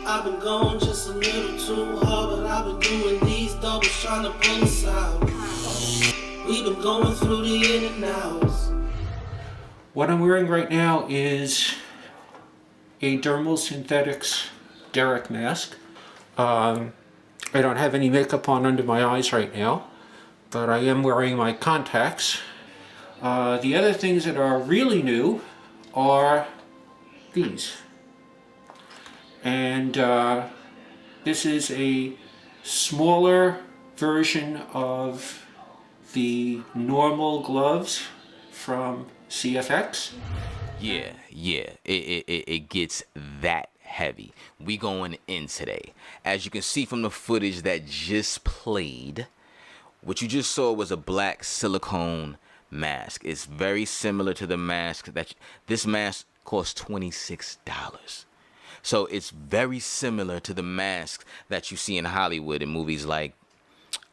I've been going just a little too hard, but I've been doing these doubles trying to pull us out. We've been going through the in and outs. What I'm wearing right now is a dermal synthetics Derek mask. I don't have any makeup on under my eyes right now, but I am wearing my contacts. The other things that are really new are these. And this is a smaller version of the normal gloves from CFX. Yeah, it gets that heavy. We going in today. As you can see from the footage that just played, what you just saw was a black silicone mask. It's very similar to the mask this mask costs $26. So it's very similar to the masks that you see in Hollywood in movies like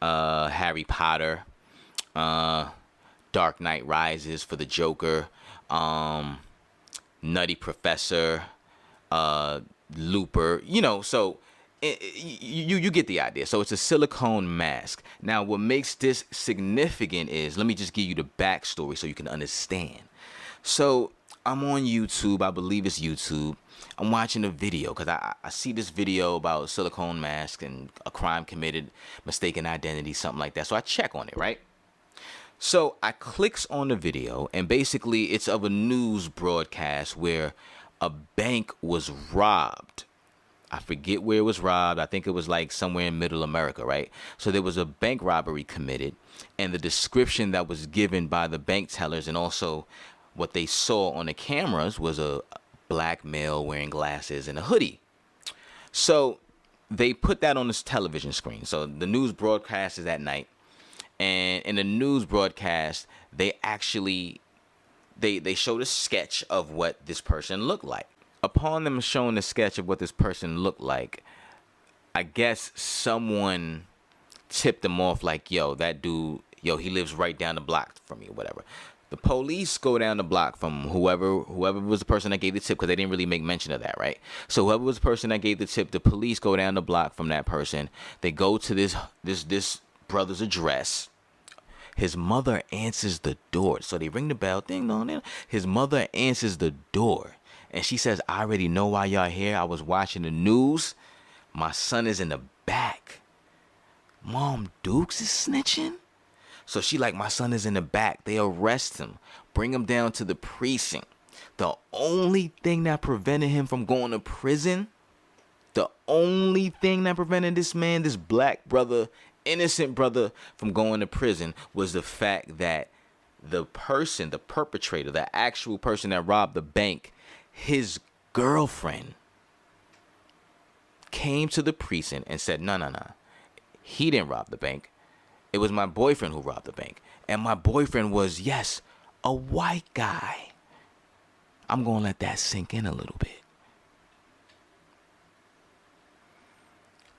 Harry Potter, Dark Knight Rises for the Joker, Nutty Professor, Looper, so you get the idea. So it's a silicone mask. Now, what makes this significant is, let me just give you the backstory so you can understand. So I'm on YouTube, I believe it's YouTube. I'm watching a video because I see this video about silicone mask and a crime committed, mistaken identity, something like that. So I check on it, right? So I clicks on the video, and basically it's of a news broadcast where a bank was robbed. I forget where it was robbed. I think it was like somewhere in middle America, right? So there was a bank robbery committed, and the description that was given by the bank tellers and also what they saw on the cameras was a black male wearing glasses and a hoodie. So they put that on this television screen. So the news broadcast is at night, and in the news broadcast, they actually they showed a sketch of what this person looked like. Upon them showing the sketch of what this person looked like, I guess someone tipped them off like, yo, that dude, he lives right down the block from me or whatever. The police go down the block from whoever was the person that gave the tip, because they didn't really make mention of that, right? So whoever was the person that gave the tip, the police go down the block from that person. They go to this brother's address. His mother answers the door. So they ring the bell, ding dong. His mother answers the door, and she says, "I already know why y'all here. I was watching the news. My son is in the back. Mom Dukes is snitching." So she like, my son is in the back. They arrest him, bring him down to the precinct. The only thing that prevented him from going to prison, the only thing that prevented this man, this black brother, innocent brother, from going to prison was the fact that the person, the perpetrator, the actual person that robbed the bank, his girlfriend came to the precinct and said, no, he didn't rob the bank. It was my boyfriend who robbed the bank. And my boyfriend was, yes, a white guy. I'm going to let that sink in a little bit.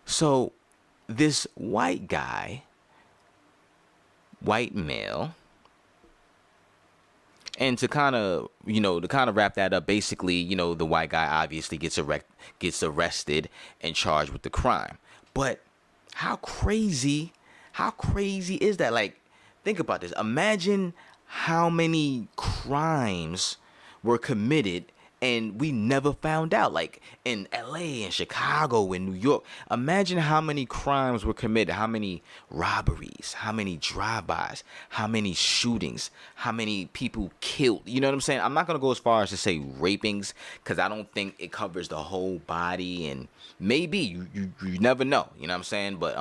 So this white guy, white male, and to kind of wrap that up, basically, the white guy obviously gets arrested and charged with the crime. But how crazy is that? Like, think about this. Imagine how many crimes were committed and we never found out. Like in LA and Chicago and New York. Imagine how many crimes were committed, how many robberies, how many drive-bys, how many shootings, how many people killed. You know what I'm saying? I'm not going to go as far as to say rapings, because I don't think it covers the whole body, and maybe you never know. You know what I'm saying? But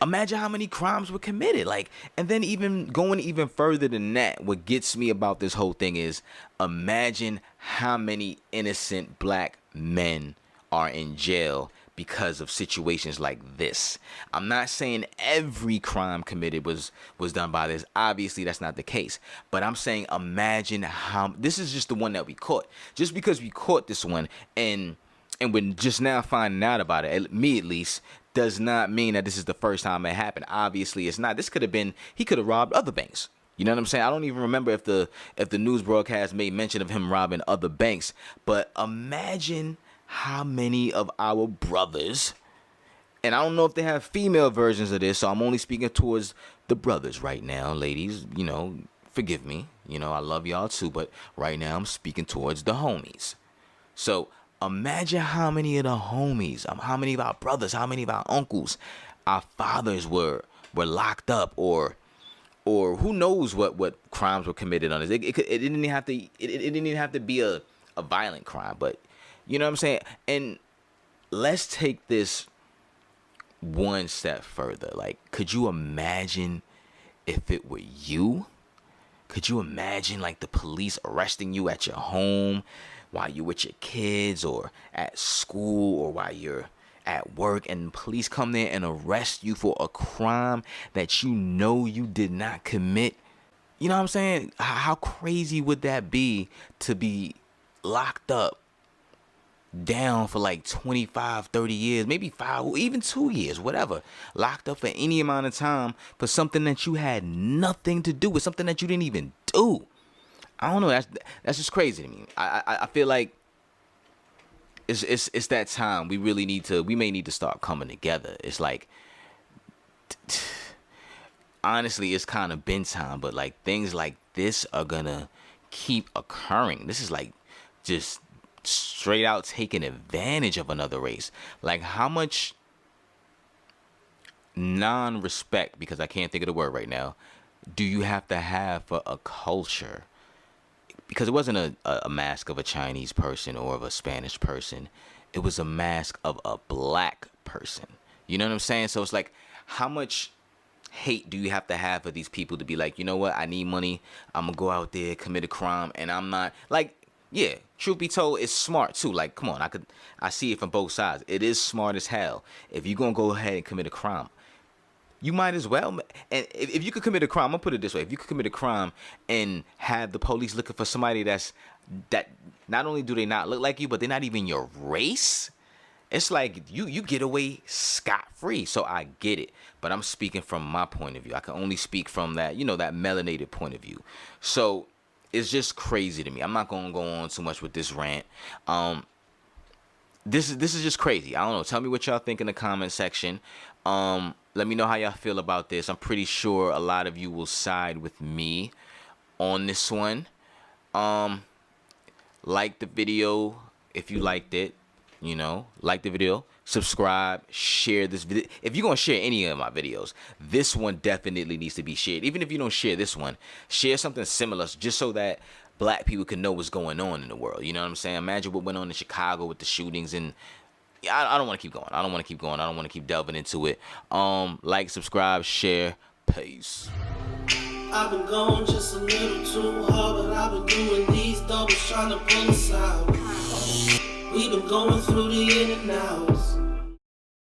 imagine how many crimes were committed. Like, and then even going even further than that, what gets me about this whole thing is, imagine how many innocent black men are in jail because of situations like this. I'm not saying every crime committed was done by this. Obviously, that's not the case. But I'm saying, imagine how, this is just the one that we caught. Just because we caught this one and we're just now finding out about it, me at least, does not mean that this is the first time it happened. Obviously, it's not. This could have been, he could have robbed other banks. You know what I'm saying? I don't even remember if the news broadcast made mention of him robbing other banks. But imagine how many of our brothers, and I don't know if they have female versions of this, so I'm only speaking towards the brothers right now. Ladies, you know, forgive me. You know, I love y'all too, but right now I'm speaking towards the homies. So imagine how many of the homies, how many of our brothers, how many of our uncles, our fathers were locked up, or who knows what crimes were committed on us. It didn't even have to. It didn't even have to be a violent crime, but you know what I'm saying. And let's take this one step further. Like, could you imagine if it were you? Could you imagine like the police arresting you at your home while you're with your kids, or at school, or while you're at work, and police come there and arrest you for a crime that you know you did not commit? You know what I'm saying? How crazy would that be to be locked up, down for like 25, 30 years, maybe 5, even 2 years, whatever, locked up for any amount of time for something that you had nothing to do with, something that you didn't even do? I don't know. That's just crazy to me. I feel like it's that time. We may need to start coming together. It's like, honestly, it's kind of been time, but like things like this are gonna keep occurring. This is like just straight out taking advantage of another race. Like, how much non-respect, because I can't think of the word right now, do you have to have for a culture? Because it wasn't a mask of a Chinese person or of a Spanish person. It was a mask of a black person. You know what I'm saying? So it's like, how much hate do you have to have for these people to be like, you know what, I need money, I'm gonna go out there, commit a crime, and I'm not like, yeah, truth be told, it's smart too. Like, come on, I see it from both sides. It is smart as hell. If you're gonna go ahead and commit a crime, you might as well. And if you could commit a crime, I'm gonna put it this way: if you could commit a crime and have the police looking for somebody that not only do they not look like you, but they're not even your race, it's like you get away scot-free. So I get it, but I'm speaking from my point of view. I can only speak from that, you know, that melanated point of view. So it's just crazy to me. I'm not gonna go on too much with this rant. This is just crazy. I don't know. Tell me what y'all think in the comment section. Let me know how y'all feel about this. I'm pretty sure a lot of you will side with me on this one. Like the video if you liked it. You know, like the video, subscribe, share this video. If you're going to share any of my videos, this one definitely needs to be shared. Even if you don't share this one, share something similar just so that black people can know what's going on in the world. You know what I'm saying? Imagine what went on in Chicago with the shootings, and I don't want to keep going. I don't want to keep delving into it. Like, subscribe, share. Peace. I've been going just a little too hard, but I've been doing these doubles trying to pull us out. We've been going through the in and out.